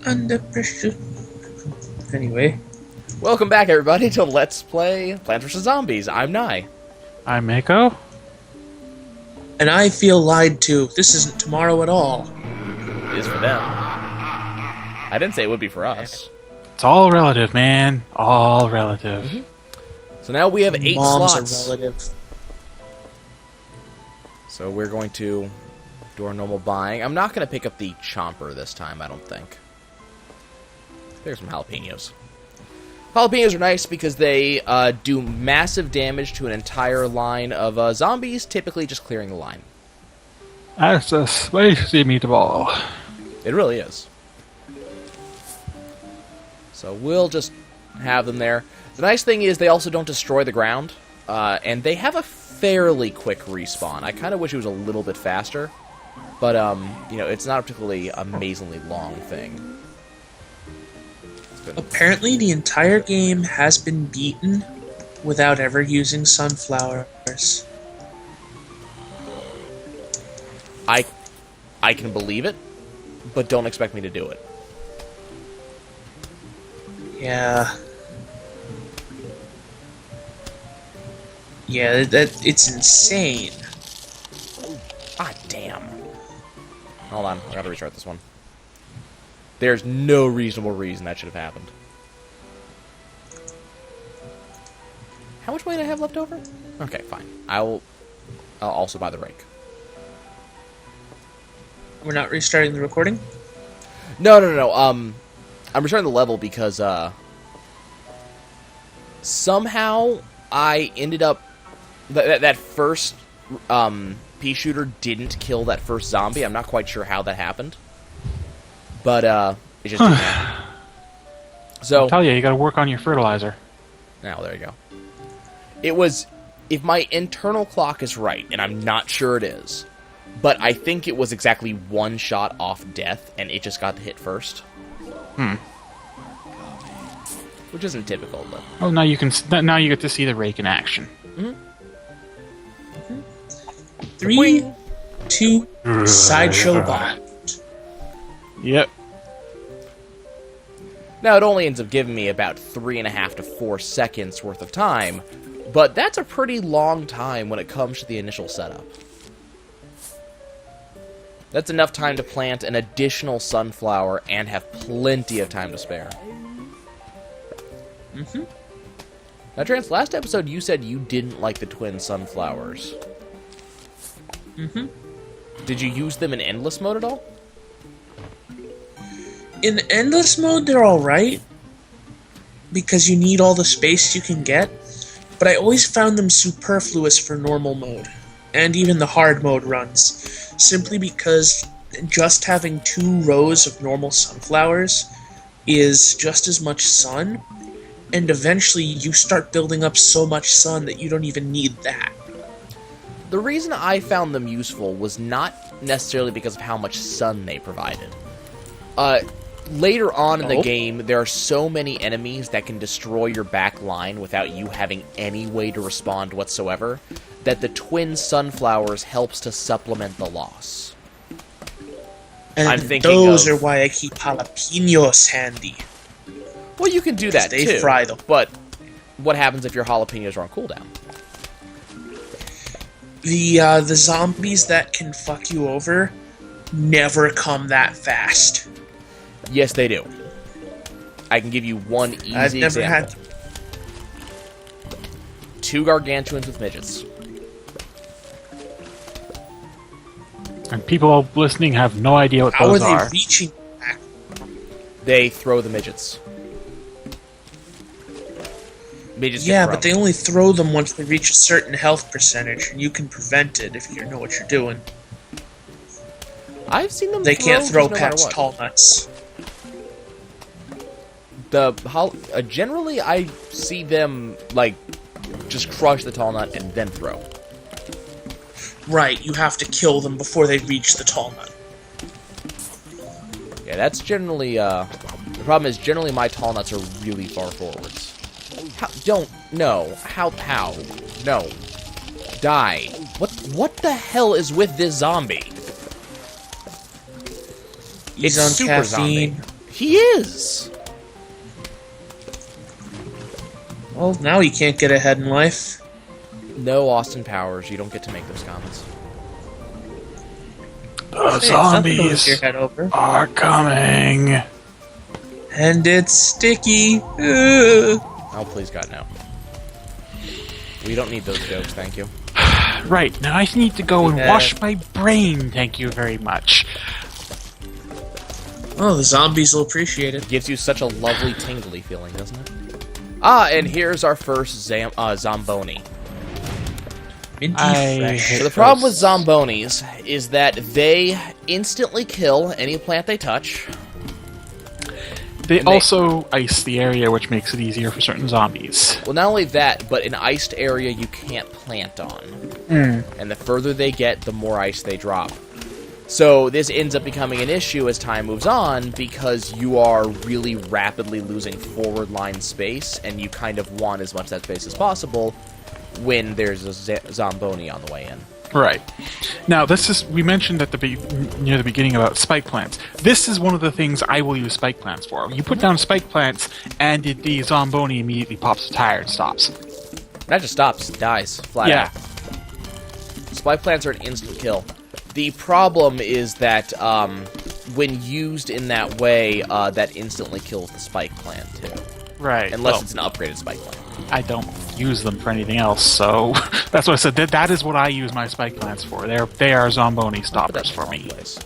Under pressure. Anyway. Welcome back, everybody, to Let's Play Plants vs. Zombies. I'm Nye. I'm Mako. And I feel lied to. This isn't tomorrow at all. It is for them. I didn't say it would be for us. It's all relative, man. All relative. So now we have 8 Mom's slots. a relative. So we're going to do our normal buying. I'm not going to pick up the chomper this time, I don't think. There's some jalapenos. Jalapenos are nice because they do massive damage to an entire line of zombies, typically just clearing the line. That's a spicy meatball. It really is. So we'll just have them there. The nice thing is they also don't destroy the ground, and they have a fairly quick respawn. I kind of wish it was a little bit faster, but you know, it's not a particularly amazingly long thing. Apparently, the entire game has been beaten without ever using sunflowers. I can believe it, but don't expect me to do it. Yeah. Yeah, it's insane. Ah, damn. Hold on, I gotta restart this one. There's no reasonable reason that should have happened. How much money do I have left over? Okay, fine. I'll also buy the rake. We're not restarting the recording? No. I'm restarting the level because somehow I ended up that first pea shooter didn't kill that first zombie. I'm not quite sure how that happened, but it just didn't happen. So I'll tell you gotta work on your fertilizer. now there you go. It was, if my internal clock is right, and I'm not sure it is, but I think it was exactly one shot off death, and it just got to hit first. Which isn't typical, but... Oh, now you get to see the rake in action. 3, 2, sideshow bomb. Yep. Now, it only ends up giving me about 3.5 to 4 seconds worth of time, but that's a pretty long time when it comes to the initial setup. That's enough time to plant an additional sunflower and have plenty of time to spare. Now, Trance, last episode you said you didn't like the twin sunflowers. Did you use them in endless mode at all? In endless mode, they're alright, because you need all the space you can get, but I always found them superfluous for normal mode, and even the hard mode runs, simply because just having 2 rows of normal sunflowers is just as much sun, and eventually you start building up so much sun that you don't even need that. The reason I found them useful was not necessarily because of how much sun they provided. Later on in the game, there are so many enemies that can destroy your back line without you having any way to respond whatsoever, that the twin sunflowers helps to supplement the loss. And I'm thinking those of- are why I keep jalapenos handy. Well, you can do that They too, fry them. but what happens if your jalapenos are on cooldown? The zombies that can fuck you over never come that fast. Yes, they do. I can give you one easy I've never example. had 2 gargantuans with midgets. And people listening have no idea what How are those they are. reaching back? They throw the midgets. Midgets Yeah, get but they thrown. only throw them once they reach a certain health percentage, and you can prevent it if you know what you're doing. I've seen them. They can't throw just no matter past what. tall nuts. Generally, I see them like just crush the tall nut and then throw. Right, you have to kill them before they reach the tall nut. Yeah, that's generally the problem. Is generally my tall nuts are really far forwards. How no die. What the hell is with this zombie? He's It's on super caffeine. zombie. He is. Well, now he can't get ahead in life. No, Austin Powers. You don't get to make those comments. The Hey, it's nothing to lift zombies your head over. are coming. And it's sticky. Oh, please, God, no. We don't need those jokes, thank you. Right, now I need to go and Yeah. wash my brain, thank you very much. Oh, the zombies will appreciate it. Gives you such a lovely, tingly feeling, doesn't it? Ah, and here's our first Zomboni. Minty I fresh. hate So the problem with Zombonis is that they instantly kill any plant they touch. They And they- also ice the area, which makes it easier for certain zombies. Well, not only that, but an iced area you can't plant on. And the further they get, the more ice they drop. So this ends up becoming an issue as time moves on because you are really rapidly losing forward line space, and you kind of want as much of that space as possible when there's a Zomboni on the way in. Right. Now, we mentioned at near the beginning about spike plants. This is one of the things I will use spike plants for. You put down spike plants, and the Zomboni immediately pops a tire and stops. That just stops, dies, flat Yeah. out. Spike plants are an instant kill. The problem is that when used in that way, that instantly kills the spike plant too. Right. Unless well, it's an upgraded spike plant. I don't use them for anything else, so that's why I said that is what I use my spike plants for. They are Zomboni But stoppers that's for the wrong me. place.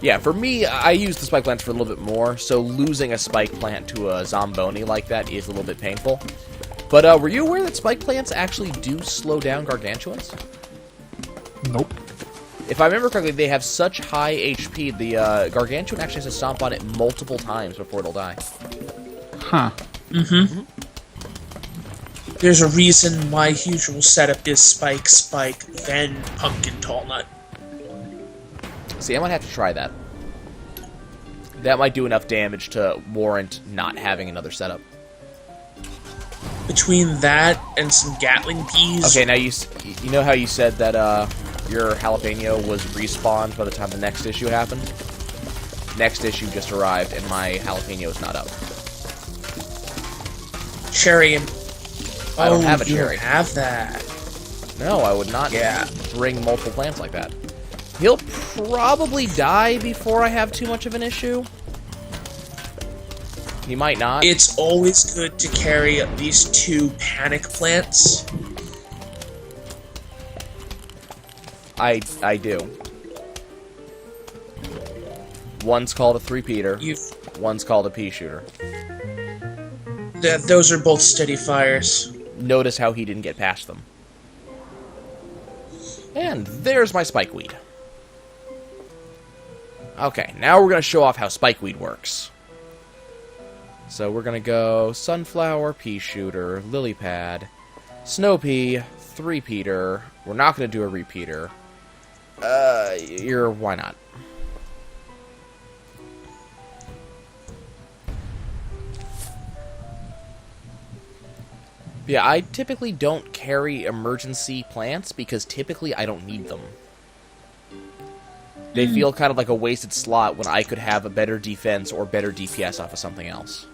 Yeah, for me, I use the spike plants for a little bit more, so losing a spike plant to a Zomboni like that is a little bit painful. But were you aware that spike plants actually do slow down gargantuans? Nope. If I remember correctly, they have such high HP, the gargantuan actually has to stomp on it multiple times before it'll die. Huh. There's a reason my usual setup is spike, then pumpkin tall nut. See, I might have to try that. That might do enough damage to warrant not having another setup. Between that and some Gatling peas. Okay, now you know how you said that your jalapeno was respawned by the time the next issue happened? Next issue just arrived, and my jalapeno is not up. Cherry. I don't have a you cherry. Don't have that. No, I would not Yeah. bring multiple plants like that. He'll probably die before I have too much of an issue. He might not. It's always good to carry at least 2 panic plants. I do. One's called a 3-peater. One's called a pea shooter. Those are both steady fires. Notice how he didn't get past them. And there's my spikeweed. Okay, now we're going to show off how spikeweed works. So we're going to go sunflower, pea shooter, lily pad, snow pea, 3-peater. We're not going to do a repeater. Why not? Yeah, I typically don't carry emergency plants because typically I don't need them. They feel kind of like a wasted slot when I could have a better defense or better DPS off of something else.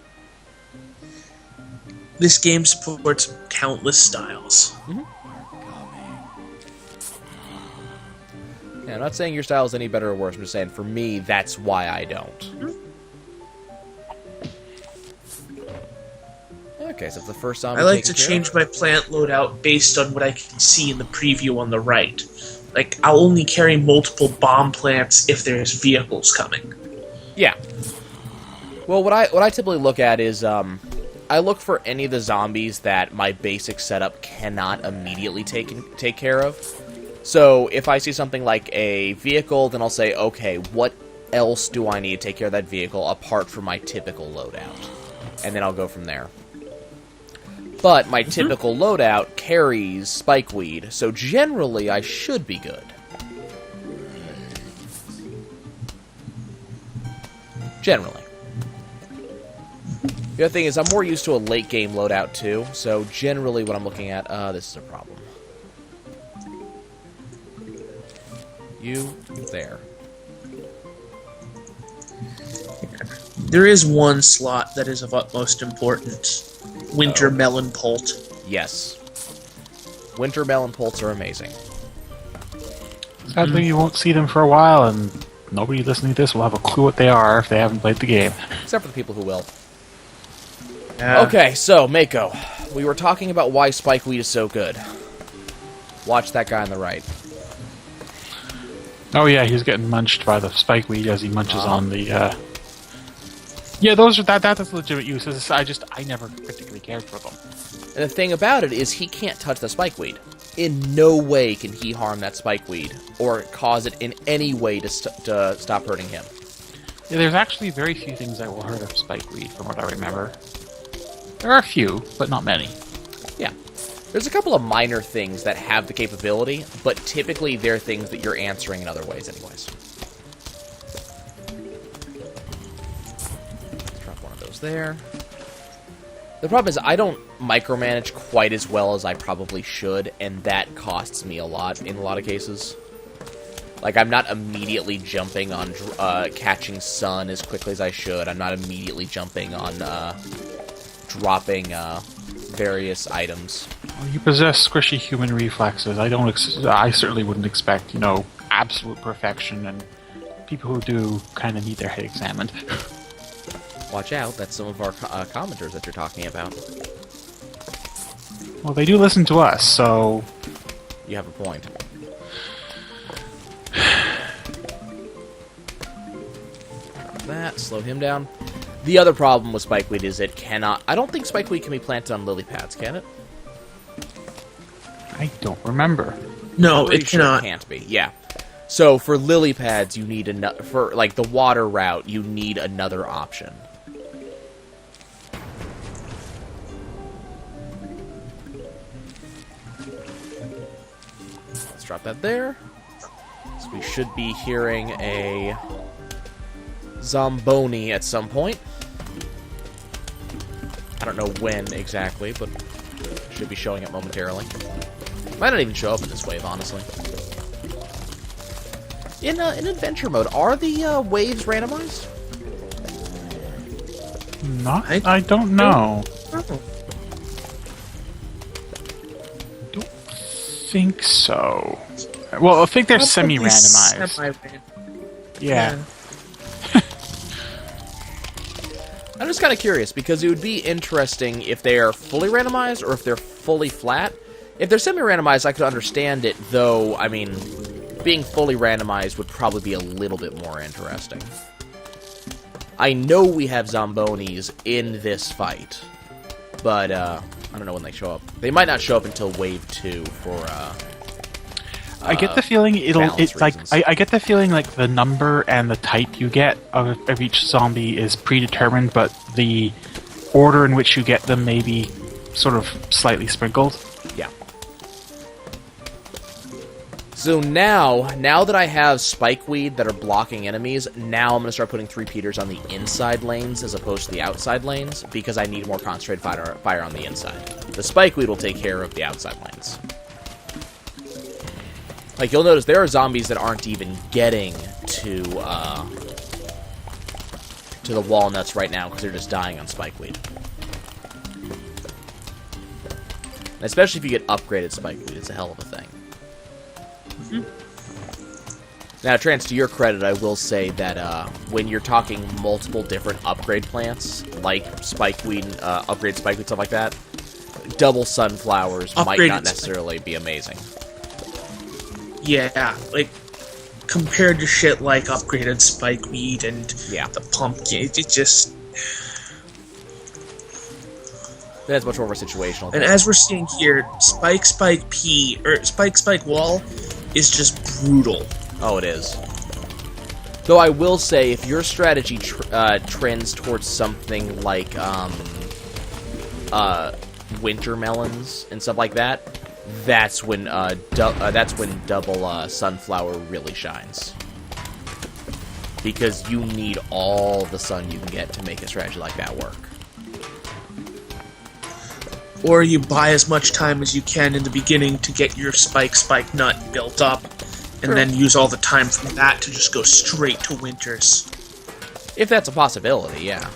This game supports countless styles. Yeah, I'm not saying your style is any better or worse. I'm just saying, for me, that's why I don't. Okay, so it's the first zombie I like taken to care change of. my plant loadout based on what I can see in the preview on the right. Like, I'll only carry multiple bomb plants if there's vehicles coming. Yeah. Well, what I typically look at is, I look for any of the zombies that my basic setup cannot immediately take care of. So, if I see something like a vehicle, then I'll say, okay, what else do I need to take care of that vehicle apart from my typical loadout? And then I'll go from there. But my typical loadout carries spikeweed, so generally I should be good. Generally. The other thing is I'm more used to a late game loadout too, so generally what I'm looking at, this is a problem. You, there. There is one slot that is of utmost importance. Winter melon pult. Yes. Winter melon pults are amazing. Sadly, you won't see them for a while, and nobody listening to this will have a clue what they are if they haven't played the game. Except for the people who will. Yeah. Okay, so, Mako. We were talking about why spikeweed is so good. Watch that guy on the right. Oh yeah, he's getting munched by the spikeweed as he munches on the. Yeah, those are that's legitimate uses. I never particularly cared for them. And the thing about it is he can't touch the spikeweed. In no way can he harm that spikeweed or cause it in any way to stop hurting him. Yeah, there's actually very few things that will hurt a spikeweed, from what I remember. There are a few, but not many. Yeah. There's a couple of minor things that have the capability, but typically they're things that you're answering in other ways anyways. Drop one of those there. The problem is I don't micromanage quite as well as I probably should, and that costs me a lot in a lot of cases. Like, I'm not immediately jumping on catching sun as quickly as I should. I'm not immediately jumping on dropping various items. Well, you possess squishy human reflexes. I certainly wouldn't expect, absolute perfection, and people who do kind of need their head examined. Watch out, that's some of our commenters that you're talking about. Well, they do listen to us, so... You have a point. Drop that, slow him down. The other problem with spikeweed is it cannot... I don't think spikeweed can be planted on lily pads, can it? I don't remember. No, Pretty it sure cannot. It can't be, yeah. So for lily pads, you need for like the water route, you need another option. Let's drop that there. So we should be hearing a Zomboni at some point. I don't know when exactly, but should be showing up momentarily. Might not even show up in this wave, honestly. In adventure mode, are the waves randomized? I don't know. Oh. Don't think so. Well, I think they're semi-randomized. Semi-randomized. Yeah. I'm just kind of curious, because it would be interesting if they are fully randomized or if they're fully flat. If they're semi-randomized, I could understand it, though, I mean, being fully randomized would probably be a little bit more interesting. I know we have Zombonis in this fight, but I don't know when they show up. They might not show up until Wave 2 for, I get the feeling I get the feeling like the number and the type you get of each zombie is predetermined, but the order in which you get them may be sort of slightly sprinkled. Yeah. So now that I have spikeweed that are blocking enemies, now I'm going to start putting 3-peaters on the inside lanes as opposed to the outside lanes, because I need more concentrated fire on the inside. The spikeweed will take care of the outside lanes. Like, you'll notice there are zombies that aren't even getting to the walnuts right now because they're just dying on spikeweed. And especially if you get upgraded spikeweed, it's a hell of a thing. Now, Trance, to your credit, I will say that when you're talking multiple different upgrade plants, like spikeweed, upgrade spikeweed, stuff like that, double sunflowers might not necessarily be amazing. Yeah, like, compared to shit like upgraded spikeweed and the pumpkin, it just... That's much more of a situational thing. And as we're seeing here, Spike Wall is just brutal. Oh, it is. Though I will say, if your strategy trends towards something like winter melons and stuff like that, that's when double sunflower really shines. Because you need all the sun you can get to make a strategy like that work. Or you buy as much time as you can in the beginning to get your spike nut built up, and then use all the time from that to just go straight to winters. If that's a possibility, yeah.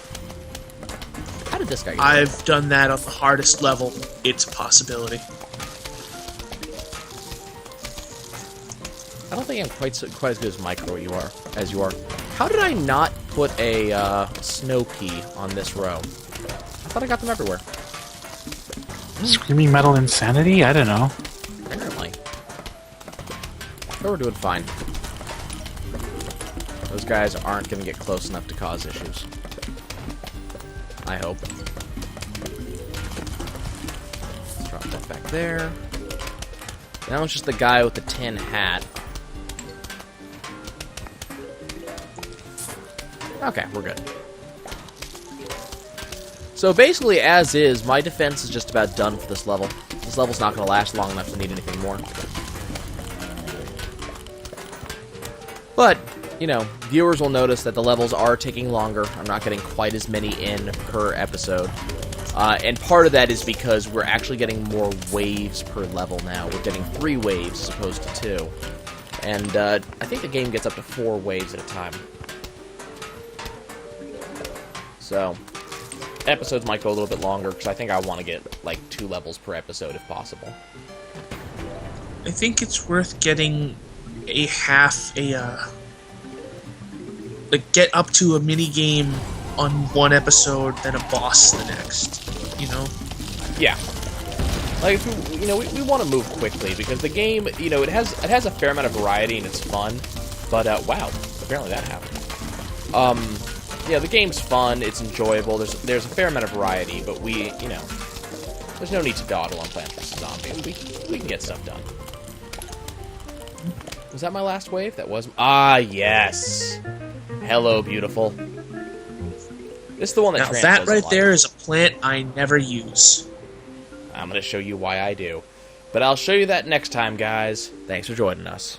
How did this guy get I've done that on the hardest level. It's a possibility. I don't think I'm quite as good as Micro as you are. How did I not put a snow pea on this row? I thought I got them everywhere. Screaming Metal Insanity? I don't know. Apparently. But we're doing fine. Those guys aren't going to get close enough to cause issues. I hope. Let's drop that back there. Now it's just the guy with the tin hat. Okay, we're good. So basically, as is, my defense is just about done for this level. This level's not going to last long enough to need anything more. But, you know, viewers will notice that the levels are taking longer. I'm not getting quite as many in per episode. And part of that is because we're actually getting more waves per level now. We're getting 3 waves as opposed to 2. And I think the game gets up to 4 waves at a time. So, episodes might go a little bit longer, because I think I want to get, like, 2 levels per episode if possible. I think it's worth getting a like, get up to a mini game on one episode, then a boss the next, you know? Yeah. Like, if we, you know, we want to move quickly, because the game, you know, it has a fair amount of variety, and it's fun, but, wow, apparently that happened. Yeah, the game's fun, it's enjoyable, there's a fair amount of variety, but we, you know, there's no need to dawdle on Plants vs. Zombies. We can get stuff done. Was that my last wave? That was... Ah, yes! Hello, beautiful. This is the one that Now Trance that doesn't right like. there is a plant I never use. I'm going to show you why I do. But I'll show you that next time, guys. Thanks for joining us.